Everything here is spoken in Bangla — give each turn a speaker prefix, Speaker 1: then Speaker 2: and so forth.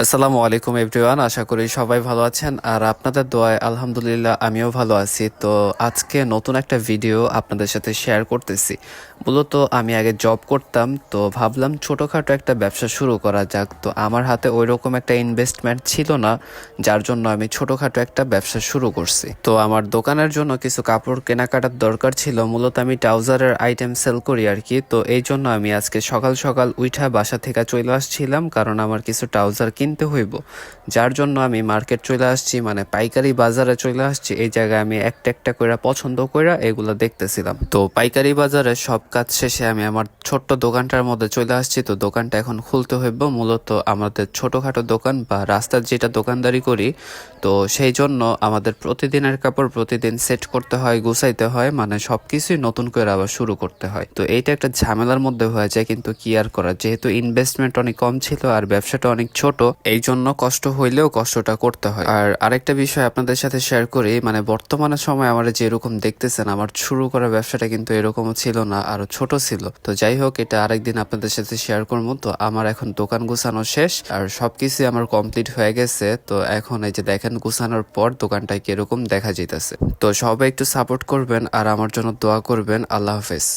Speaker 1: আসসালামু আলাইকুম এভরিওয়ান, আশা করি সবাই ভালো আছেন আর আপনাদের দোয়ায় আলহামদুলিল্লাহ আমিও ভালো আছি। তো আজকে নতুন একটা ভিডিও আপনাদের সাথে শেয়ার করতেছি। মূলত আমি আগে জব করতাম, তো ভাবলাম ছোটোখাটো একটা ব্যবসা শুরু করা যাক। তো আমার হাতে ওই রকম একটা ইনভেস্টমেন্ট ছিল না, যার জন্য আমি ছোটোখাটো একটা ব্যবসা শুরু করছি। তো আমার দোকানের জন্য কিছু কাপড় কেনাকাটার দরকার ছিল, মূলত আমি ট্রাউজারের আইটেম সেল করি আর কি। তো এই জন্য আমি আজকে সকাল সকাল উঠা বাসা থেকে চলে আসছিলাম, কারণ আমার কিছু ট্রাউজার কিনতে হইব, যার জন্য আমি মার্কেট চলে আসছি, মানে পাইকারি বাজারে চলে আসছি। এই জায়গায় আমি একটা একটা করে পছন্দ করে এগুলো দেখতেছিলাম। তো পাইকারি বাজারে সব কাজ শেষে আমি আমার ছোট্ট দোকানটার মধ্যে চলে আসছি। তো দোকানটা এখন খুলতে হইব, মূলত আমাদের ছোটখাটো দোকান বা রাস্তার যেটা দোকানদারি করি, তো সেই জন্য আমাদের প্রতিদিনের কাপড় প্রতিদিন সেট করতে হয়, গুছাইতে হয়, মানে সবকিছুই নতুন করে আবার শুরু করতে হয়। তো এইটা একটা ঝামেলার মধ্যে হয়ে যায়, কিন্তু কি আর করা, যেহেতু ইনভেস্টমেন্ট অনেক কম ছিল আর ব্যবসাটা অনেক ছোট, এই জন্য কষ্ট হইলেও কষ্টটা করতে হয়। আর আরেকটা বিষয় আপনাদের সাথে শেয়ার করি, মানে বর্তমানে সময় আমার যেরকম দেখতেছেন, আমার শুরু করা ব্যবসাটা কিন্তু এরকমও ছিল না, আরো ছোট ছিল। তো যাই হোক, এটা আরেকদিন আপনাদের সাথে শেয়ার করবো। তো আমার এখন দোকান গুছানো শেষ আর সবকিছু আমার কমপ্লিট হয়ে গেছে। তো এখন এই যে দেখেন, গুছানোর পর দোকানটা কিরকম দেখা যাইতেছে। তো সবাই একটু সাপোর্ট করবেন আর আমার জন্য দোয়া করবেন। আল্লাহ হাফেজ।